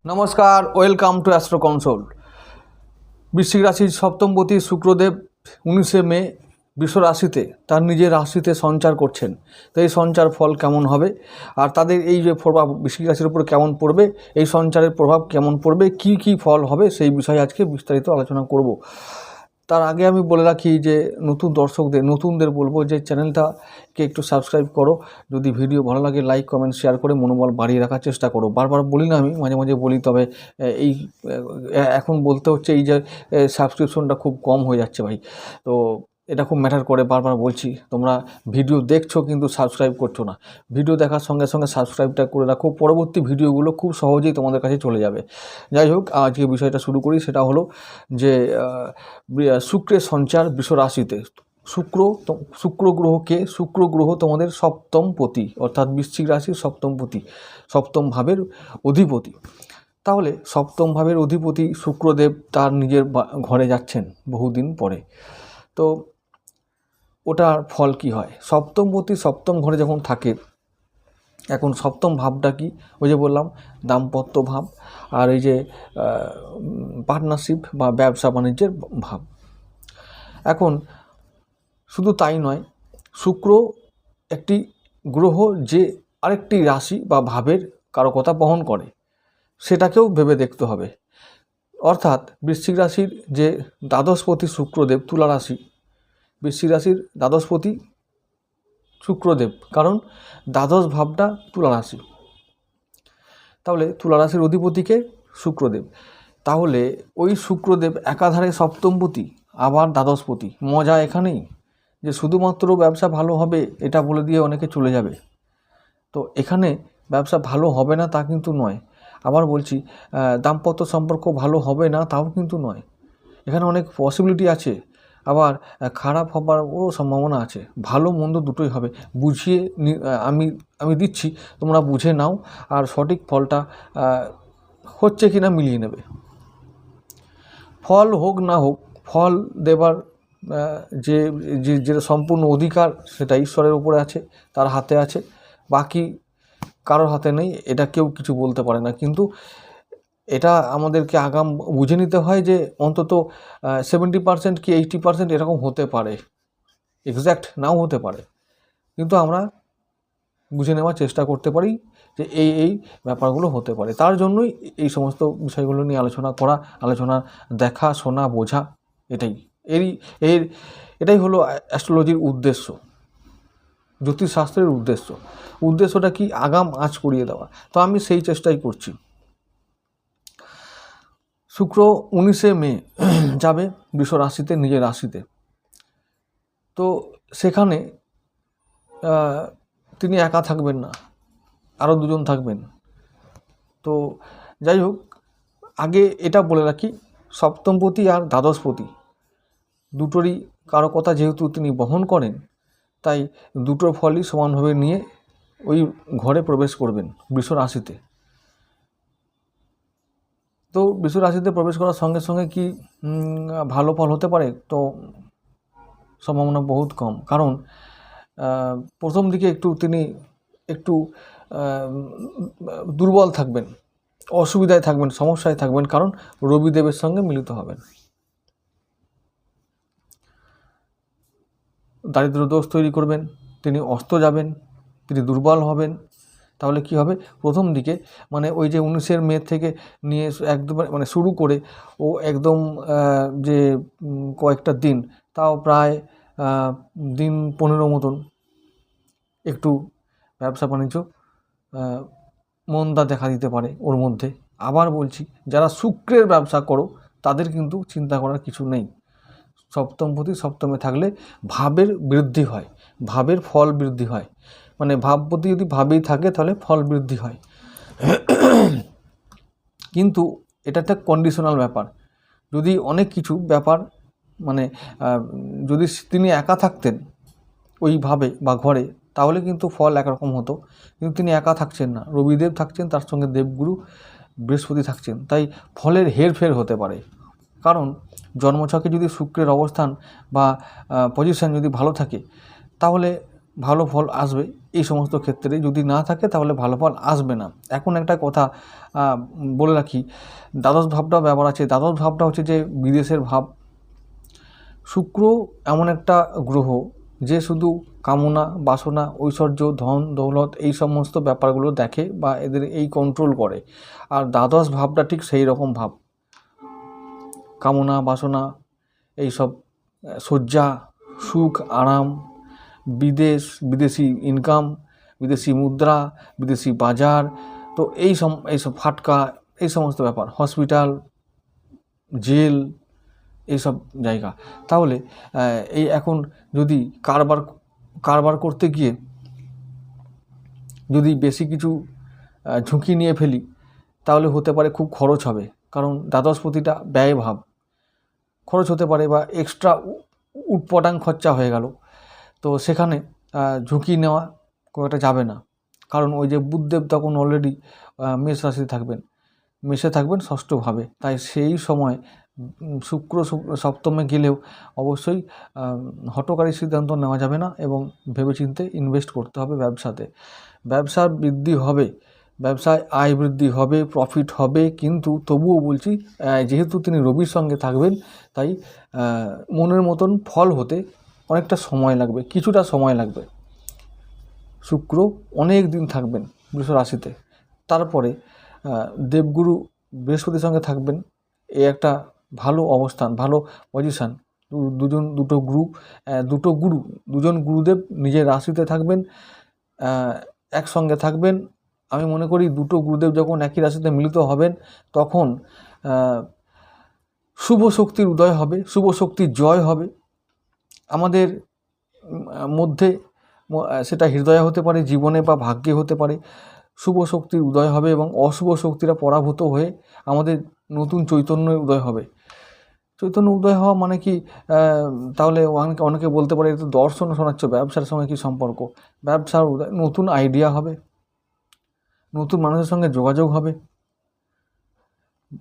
নমস্কার, welcome to astro consult. বৃশ্চিক রাশির সপ্তমপতি শুক্রদেব 19শে মে বৃষ রাশিতে তার নিজের রাশিতে সঞ্চার করছেন। তো এই সঞ্চার ফল কেমন হবে, আর তাদের এই যে প্রভাব বৃশ্চিক রাশির উপর কেমন পড়বে, এই সঞ্চারের প্রভাব কেমন পড়বে, কি কি ফল হবে, সেই বিষয়ে আজকে বিস্তারিত আলোচনা করব। তার আগে আমি বলে রাখি যে নতুনদের বলবো যে চ্যানেলটাকে একটু সাবস্ক্রাইব করো। যদি ভিডিও ভালো লাগে লাইক কমেন্ট শেয়ার করে মনোবল বাড়িয়ে রাখার চেষ্টা করো। বারবার বলি না, আমি মাঝে মাঝে বলি, তবে এই এখন বলতে হচ্ছে এই যে সাবস্ক্রিপশনটা খুব কম হয়ে যাচ্ছে ভাই। তো এটা খুব ম্যাটার করে, বারবার বলছি। তোমরা ভিডিও দেখছো কিন্তু সাবস্ক্রাইব করছো না। ভিডিও দেখার সঙ্গে সঙ্গে সাবস্ক্রাইবটা করে রাখো, পরবর্তী ভিডিওগুলো খুব সহজেই তোমাদের কাছে চলে যাবে। যাই হোক, আজকে বিষয়টা শুরু করি। সেটা হলো যে শুক্রের সঞ্চার বৃষ রাশিতে। শুক্র গ্রহ তোমাদের সপ্তম পতি, অর্থাৎ বৃশ্চিক রাশির সপ্তম পতি, সপ্তম ভাবের অধিপতি। তাহলে সপ্তম ভাবের অধিপতি শুক্রদেব তার নিজের ঘরে যাচ্ছেন বহুদিন পরে। তো ওটার ফল কি হয়? সপ্তমপতি সপ্তম ঘরে যখন থাকে, এখন সপ্তম ভাবটা কি? ওই যে বললাম, দাম্পত্য ভাব, আর এই যে পার্টনারশিপ বা ব্যবসা বাণিজ্যের ভাব। এখন শুধু তাই নয়, শুক্র একটি গ্রহ যে আরেকটি রাশি বা ভাবের কারকতা বহন করে, সেটাকেও ভেবে দেখতে হবে। অর্থাৎ বৃশ্চিক রাশির যে দ্বাদশপতি শুক্রদেব, তুলা রাশি, বৃশ্চিক রাশির দ্বাদশপতি শুক্রদেব, কারণ দ্বাদশ ভাবটা তুলা রাশি। তাহলে তুলা রাশির অধিপতিকে শুক্রদেব। তাহলে ওই শুক্রদেব একাধারে সপ্তমপতি আবার দ্বাদশপতি। মজা এখানেই যে শুধুমাত্র ব্যবসা ভালো হবে এটা বলে দিয়ে অনেকে চলে যাবে। তো এখানে ব্যবসা ভালো হবে না তা কিন্তু নয়। আবার বলছি, দাম্পত্য সম্পর্ক ভালো হবে না তাও কিন্তু নয়। এখানে অনেক পসিবিলিটি আছে, আবার খারাপ হবারও সম্ভাবনা আছে। ভালো মন্দ দুটোই হবে। বুঝিয়ে আমি দিচ্ছি, তোমরা বুঝে নাও, আর সঠিক ফলটা হচ্ছে কি না মিলিয়ে নেবে। ফল হোক না হোক, ফল দেবার যে যেটা সম্পূর্ণ অধিকার সেটা ঈশ্বরের উপরে আছে, তার হাতে আছে, বাকি কারোর হাতে নেই। এটা কেউ কিছু বলতে পারে না। কিন্তু এটা আমাদেরকে আগাম বুঝে নিতে হয় যে অন্তত 70% কি 80% এরকম হতে পারে, এক্স্যাক্ট নাও হতে পারে, কিন্তু আমরা বুঝে নেওয়ার চেষ্টা করতে পারি যে এই ব্যাপারগুলো হতে পারে। তার জন্যই এই সমস্ত বিষয়গুলো নিয়ে আলোচনা দেখা, শোনা, বোঝা, এটাই হলো অ্যাস্ট্রোলজির উদ্দেশ্য, জ্যোতিষশাস্ত্রের উদ্দেশ্যটা কি? আগাম আঁচ করিয়ে দেওয়া। তো আমি সেই চেষ্টাই করছি। শুক্র 19শে মে যাবে বৃষ রাশিতে, নিজের রাশিতে। তো সেখানে তিনি একা থাকবেন না, আরও দুজন থাকবেন। তো যাই হোক, আগে এটা বলে রাখি, সপ্তমপতি আর দ্বাদশপতি দুটোরই কারকতা যেহেতু তিনি বহন করেন, তাই দুটোর ফলই সমানভাবে নিয়ে ওই ঘরে প্রবেশ করবেন বৃষ রাশিতে। তো বৃষ রাশিতে প্রবেশ করার সঙ্গে সঙ্গে কি ভালো ফল হতে পারে? তো সম্ভাবনা বহুত কম। কারণ প্রথম দিকে তিনি একটু দুর্বল থাকবেন, অসুবিধায় থাকবেন, সমস্যায় থাকবেন, কারণ রবিদেবের সঙ্গে মিলিত হবেন। দারিদ্র দোষ তৈরি করবেন, তিনি অস্ত যাবেন, তিনি দুর্বল হবেন। তাহলে কি হবে? প্রথম দিকে মানে ওই যে 19শে মে থেকে নিয়ে একদম মানে শুরু করে ও একদম যে কয়েকটা দিন, তাও প্রায় দিন 15 মতন একটু ব্যবসা বাণিজ্য মন্দা দেখা দিতে পারে ওর মধ্যে। আবার বলছি, যারা শুক্রের ব্যবসা করো তাদের কিন্তু চিন্তা করার কিছু নেই। সপ্তমপতি সপ্তমে থাকলে ভাবের বৃদ্ধি হয়, ভাবের ফল বৃদ্ধি হয়। মানে ভাবপতি যদি ভাবেই থাকে তাহলে ফল বৃদ্ধি হয়। কিন্তু এটা একটা কন্ডিশনাল ব্যাপার। যদি অনেক কিছু ব্যাপার মানে যদি তিনি একা থাকতেন ওইভাবে বা ঘরে, তাহলে কিন্তু ফল একরকম হতো। কিন্তু তিনি একা থাকছেন না, রবিদেব থাকছেন, তার সঙ্গে দেবগুরু বৃহস্পতি থাকছেন, তাই ফলের হেরফের হতে পারে। কারণ জন্মছকে যদি শুক্রের অবস্থান বা পজিশন যদি ভালো থাকে, তাহলে ভালো ফল আসবে এই সমস্ত ক্ষেত্রে, যদি না থাকে তাহলে ভালো ফল আসবে না। এখন একটা কথা বলে রাখি, দ্বাদশ ভাবটাও ব্যাপার আছে। দ্বাদশ ভাবটা হচ্ছে যে বিদেশের ভাব। শুক্র এমন একটা গ্রহ যে শুধু কামনা, বাসনা, ঐশ্বর্য, ধন দৌলত এই সমস্ত ব্যাপারগুলো দেখে বা এদের এই কন্ট্রোল করে। আর দ্বাদশ ভাবটা ঠিক সেই রকম ভাব, কামনা, বাসনা, এইসব শয্যা, সুখ, আরাম, বিদেশি ইনকাম, বিদেশি মুদ্রা, বিদেশি বাজার, তো এইসব ফাটকা, এই সমস্ত ব্যাপার, হসপিটাল, জেল, এইসব জায়গা। তাহলে এই এখন যদি কারবার করতে গিয়ে যদি বেশি কিছু ঝুঁকি নিয়ে ফেলি, তাহলে হতে পারে খুব খরচ হবে, কারণ দ্বাদশপতিটা ব্যয় ভাব, খরচ হতে পারে বা এক্সট্রা উটপটাং খরচা হয়ে গেল। তো সেখানে ঝুঁকি নেওয়া খুব একটা যাবে না, কারণ ওই যে বুধদেব তখন অলরেডি মেষ রাশিতে থাকবেন, মেষে থাকবেন ষষ্ঠভাবে। তাই সেই সময় শুক্র সপ্তমে গেলেও অবশ্যই হঠকারী সিদ্ধান্ত নেওয়া যাবে না এবং ভেবেচিন্তে ইনভেস্ট করতে হবে ব্যবসাতে। ব্যবসার বৃদ্ধি হবে, ব্যবসায় আয় বৃদ্ধি হবে, প্রফিট হবে, কিন্তু তবুও বলছি যেহেতু তিনি রবির সঙ্গে থাকবেন, তাই মনের মতন ফল হতে অনেকটা সময় লাগবে, কিছুটা সময় লাগবে। শুক্র অনেক দিন থাকবেন বৃষ রাশিতে, তারপরে দেবগুরু বৃহস্পতির সঙ্গে থাকবেন। এই একটা ভালো অবস্থান, ভালো পজিশান। দুজন গুরুদেব নিজের রাশিতে থাকবেন, একসঙ্গে থাকবেন। আমি মনে করি দুটো গুরুদেব যখন একই রাশিতে মিলিত হবেন, তখন শুভ শক্তির উদয় হবে, শুভ শক্তির জয় হবে আমাদের মধ্যে। সেটা হৃদয়ে হতে পারে, জীবনে বা ভাগ্যে হতে পারে। শুভ শক্তির উদয় হবে এবং অশুভ শক্তিরা পরাভূত হয়ে আমাদের নতুন চৈতন্যের উদয় হবে। চৈতন্য উদয় হওয়া মানে কি, তাহলে অনেকে বলতে পারে এটা দর্শন শোনাচ্ছ, ব্যবসার সঙ্গে কি সম্পর্ক? ব্যবসার উদয়, নতুন আইডিয়া হবে, নতুন মানুষের সঙ্গে যোগাযোগ হবে।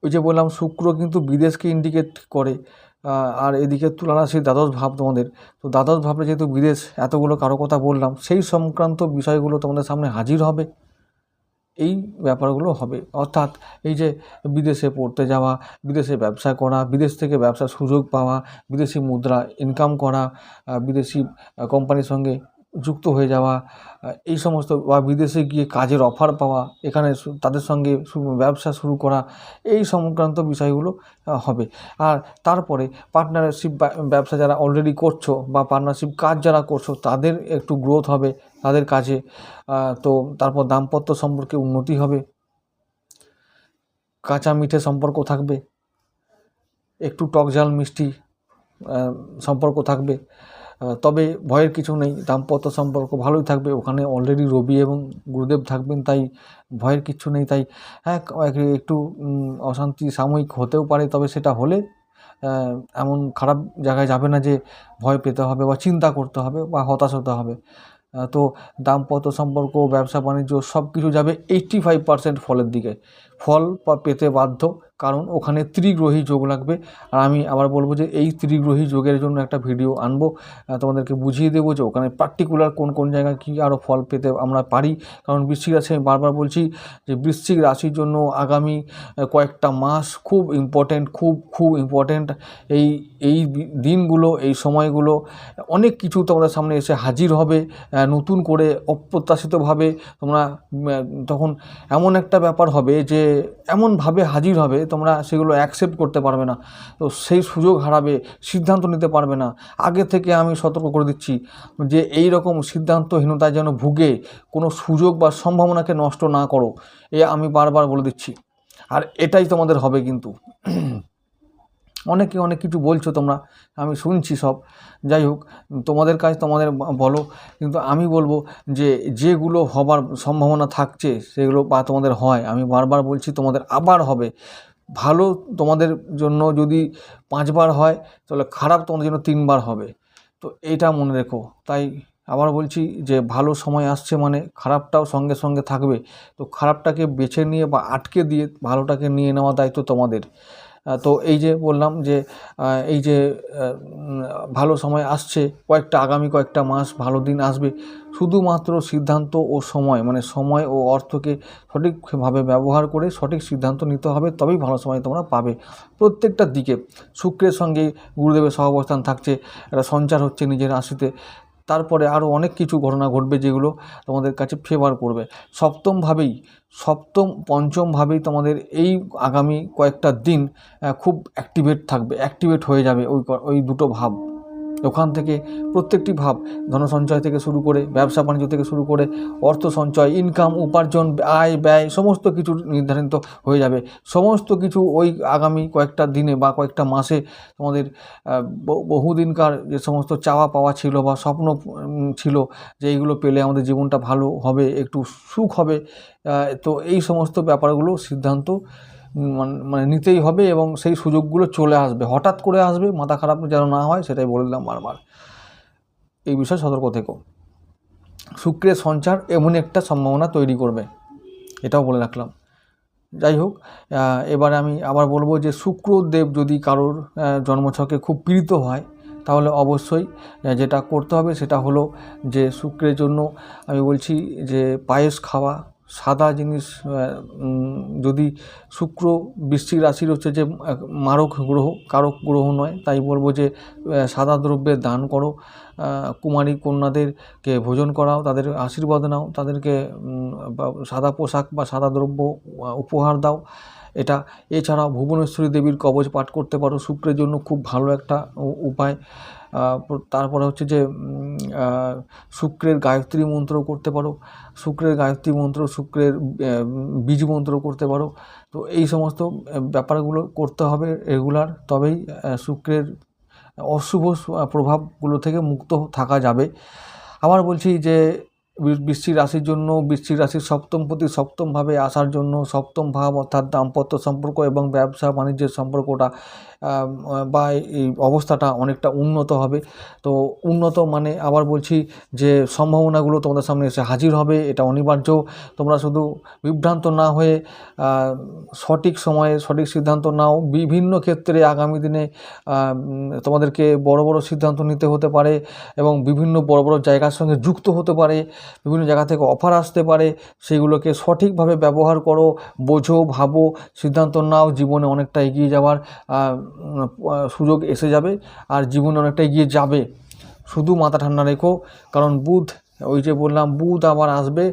ওই যে বললাম শুক্র কিন্তু বিদেশকে ইন্ডিকেট করে, আর এদিকে তুলা রাশির দ্বাদশ ভাব তোমাদের। তো দ্বাদশ ভাবে যেহেতু বিদেশ, এতগুলো কারো কথা বললাম, সেই সংক্রান্ত বিষয়গুলো তোমাদের সামনে হাজির হবে, এই ব্যাপারগুলো হবে। অর্থাৎ এই যে বিদেশে পড়তে যাওয়া, বিদেশে ব্যবসা করা, বিদেশ থেকে ব্যবসার সুযোগ পাওয়া, বিদেশি মুদ্রা ইনকাম করা, বিদেশি কোম্পানির সঙ্গে যুক্ত হয়ে যাওয়া, এই সমস্ত, বা বিদেশে গিয়ে কাজের অফার পাওয়া, এখানে তাদের সঙ্গে ব্যবসা শুরু করা, এই সংক্রান্ত বিষয়গুলো হবে। আর তারপরে পার্টনারশিপ ব্যবসা যারা অলরেডি করছো বা পার্টনারশিপ কাজ যারা করছো, তাদের একটু গ্রোথ হবে তাদের কাজে। তো তারপর দাম্পত্য সম্পর্কে উন্নতি হবে, কাঁচা মিঠে সম্পর্ক থাকবে, একটু টক ঝাল মিষ্টি সম্পর্ক থাকবে। তবে ভয়ের কিছু নেই, দাম্পত্য সম্পর্ক ভালোই থাকবে। ওখানে অলরেডি রবি এবং গুরুদেব থাকবেন, তাই ভয়ের কিছু নেই। তাই হ্যাঁ, একটু অশান্তি সাময়িক হতেও পারে, তবে সেটা হলে এমন খারাপ জায়গায় যাবে না যে ভয় পেতে হবে বা চিন্তা করতে হবে বা হতাশ হতে হবে। তো দাম্পত্য সম্পর্ক, ব্যবসা বাণিজ্য সব কিছু যাবে 85% ফলের দিকে। ফল পেতে বাধ্য, কারণ ওখানে ত্রিগ্রহী যোগ লাগবে। আর আমি আবার বলবো যে এই ত্রিগ্রহী যোগের জন্য একটা ভিডিও আনবো, তোমাদেরকে বুঝিয়ে দেবো যে ওখানে পার্টিকুলার কোন কোন জায়গায় কী আরও ফল পেতে আমরা পারি। কারণ বৃশ্চিক রাশি, আমি বারবার বলছি যে বৃশ্চিক রাশির জন্য আগামী কয়েকটা মাস খুব ইম্পর্ট্যান্ট, খুব ইম্পর্ট্যান্ট। এই দিনগুলো, এই সময়গুলো অনেক কিছু তোমাদের সামনে এসে হাজির হবে নতুন করে, অপ্রত্যাশিতভাবে। তোমরা তখন এমন একটা ব্যাপার হবে যে এমনভাবে হাজির হবে, তোমরা সেগুলো অ্যাকসেপ্ট করতে পারবে না। তো সেই সুযোগ হারাবে, সিদ্ধান্ত নিতে পারবে না। আগে থেকে আমি সতর্ক করে দিচ্ছি যে এই রকম সিদ্ধান্তহীনতায় যেন ভুগে কোনো সুযোগ বা সম্ভাবনাকে নষ্ট না করো, এ আমি বারবার বলে দিচ্ছি। আর এটাই তোমাদের হবে কিন্তু। অনেকে অনেক কিছু বলছো তোমরা, আমি শুনছি সব। যাই হোক, তোমাদের কাজ তোমাদের বলো, কিন্তু আমি বলবো যে যেগুলো হবার সম্ভাবনা থাকছে সেগুলো বা তোমাদের হয়, আমি বারবার বলছি তোমাদের আবার হবে। ভালো তোমাদের জন্য যদি 5 বার হয়, তাহলে খারাপ তোমাদের জন্য 3 বার হবে। তো এইটা মনে রেখো। তাই আবার বলছি যে ভালো সময় আসছে মানে খারাপটাও সঙ্গে সঙ্গে থাকবে। তো খারাপটাকে বেছে নিয়ে বা আটকে দিয়ে ভালোটাকে নিয়ে নেওয়া দায়িত্ব তোমাদের। তো এই যে বললাম যে এই যে ভালো সময় আসছে, আগামী কয়েকটা মাস ভালো দিন আসবে, শুধুমাত্র সিদ্ধান্ত ও সময়, মানে সময় ও অর্থকে সঠিকভাবে ব্যবহার করে সঠিক সিদ্ধান্ত নিতে হবে, তবেই ভালো সময় তোমরা পাবে প্রত্যেকটা দিকে। শুক্রের সঙ্গে গুরুদেবের সহাবস্থান থাকছে, একটা সঞ্চার হচ্ছে নিজের রাশিতে, তারপরে আরও অনেক কিছু ঘটনা ঘটবে যেগুলো তোমাদের কাছে ফেভার করবে। পঞ্চমভাবেই তোমাদের এই আগামী কয়েকটা দিন খুব অ্যাক্টিভেট হয়ে যাবে ওই দুটো ভাব। ওখান থেকে প্রত্যেকটি ভাব, ধনসঞ্চয় থেকে শুরু করে, ব্যবসা বাণিজ্য থেকে শুরু করে, অর্থ সঞ্চয়, ইনকাম, উপার্জন, আয় ব্যয় সমস্ত কিছু নির্ধারিত হয়ে যাবে। সমস্ত কিছু ওই আগামী কয়েকটা দিনে বা কয়েকটা মাসে তোমাদের বহুদিনকার যে সমস্ত চাওয়া পাওয়া ছিল বা স্বপ্ন ছিল যে এইগুলো পেলে আমাদের জীবনটা ভালো হবে, একটু সুখ হবে, তো এই সমস্ত ব্যাপারগুলো সিদ্ধান্ত মানে নিতেই হবে এবং সেই সুযোগগুলো চলে আসবে, হঠাৎ করে আসবে, মাথা খারাপ যেন না হয় সেটাই বলে দিলাম বারবার। এই বিষয়ে সতর্ক থেকো। শুক্রের সঞ্চার এমনই একটা সম্ভাবনা তৈরি করবে, এটাও বলে রাখলাম। যাই হোক, এবারে আমি আবার বলবো যে শুক্রদেব যদি কারোর জন্মছকে খুব পীড়িত হয়, তাহলে অবশ্যই যেটা করতে হবে সেটা হলো যে শুক্রের জন্য আমি বলছি যে পায়েস খাওয়া, সাদা জিনিস, যদি শুক্র বৃশ্চিক রাশির হচ্ছে যে কারক গ্রহ নয়, তাই বলবো যে সাদা দ্রব্যের দান করো, কুমারী কন্যাদেরকে ভোজন করাও, তাদের আশীর্বাদ নাও, তাদেরকে সাদা পোশাক বা সাদা দ্রব্য উপহার দাও। এছাড়াও ভুবনেশ্বরী দেবীর কবচ পাঠ করতে পারো, শুক্রের জন্য খুব ভালো একটা উপায়। তারপরে হচ্ছে যে শুক্রের গায়ত্রী মন্ত্র করতে পারো, শুক্রের গায়ত্রী মন্ত্র, শুক্রের বীজ মন্ত্র করতে পারো। তো এই সমস্ত ব্যাপারগুলো করতে হবে রেগুলার, তবেই শুক্রের অশুভ প্রভাবগুলো থেকে মুক্ত থাকা যাবে। আবার বলছি যে বৃশ্চিক রাশির জন্য, বৃশ্চিক রাশির সপ্তমপতি সপ্তমভাবে আসার জন্য, সপ্তম ভাব অর্থাৎ দাম্পত্য সম্পর্ক এবং ব্যবসা বাণিজ্যের সম্পর্কটা বা এই অবস্থাটা অনেকটা উন্নত হবে। তো উন্নত মানে আবার বলছি যে সম্ভাবনাগুলো তোমাদের সামনে এসে হাজির হবে, এটা অনিবার্য। তোমরা শুধু বিভ্রান্ত না হয়ে সঠিক সময়ে সঠিক সিদ্ধান্ত নাও। বিভিন্ন ক্ষেত্রে আগামী দিনে তোমাদেরকে বড় বড় সিদ্ধান্ত নিতে হতে পারে এবং বিভিন্ন বড় বড় জায়গার সঙ্গে যুক্ত হতে পারে, বিভিন্ন জায়গা থেকে অফার আসতে পারে, সেগুলোকে সঠিকভাবে ব্যবহার করো, বোঝো, ভাবো, সিদ্ধান্ত নাও। জীবনে অনেকটা এগিয়ে যাওয়ার সুযোগ এসে যাবে আর জীবনে অনেকটা এগিয়ে যাবে। শুধু মাথা ঠান্ডা রেখো, কারণ বুধ, ওই যে বললাম বুধ আবার আসবে,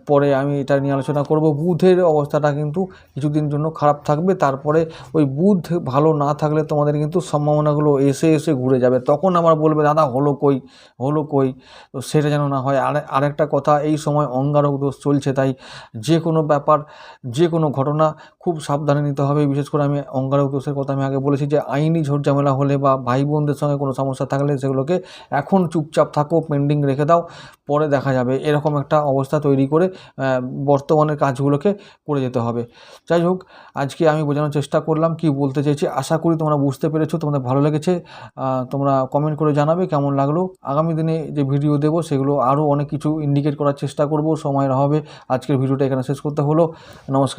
পরে আমি এটা নিয়ে আলোচনা করব। বুধের অবস্থাটা কিন্তু কিছুদিন জন্য খারাপ থাকবে, তারপরে ওই বুধ ভালো না থাকলে তোমাদের কিন্তু সম্ভাবনাগুলো এসে এসে ঘুরে যাবে। তখন আমার বলবে দাদা হলো কই। তো সেটা যেন না হয়। আরেকটা কথা, এই সময় অঙ্গারক দোষ চলছে, তাই যে কোনো ব্যাপার, যে কোনো ঘটনা খুব সাবধানে নিতে হবে। বিশেষ করে আমি অঙ্গারক দোষের কথা আমি আগে বলেছি যে আইনি ঝোট ঝামেলা হলে বা ভাই বোনদের সঙ্গে কোনো সমস্যা থাকলে সেগুলোকে এখন চুপচাপ থাকো, পেন্ডিং রেখে দাও, পরে দেখা যাবে, এরকম একটা অবস্থা তৈরি করে বর্তমানের কাজগুলোকে করে যেতে হবে। যাই হোক, আজকে আমি বোঝানোর চেষ্টা করলাম কি বলতে চেয়েছি। আশা করি তোমরা বুঝতে পেরেছো, তোমাদের ভালো লেগেছে। তোমরা কমেন্ট করে জানাবে কেমন লাগলো। আগামী দিনে যে ভিডিও দেবো সেগুলো আরও অনেক কিছু ইন্ডিকেট করার চেষ্টা করব, সময়ের অভাবে আজকের ভিডিওটা এখানে শেষ করতে হলো। নমস্কার।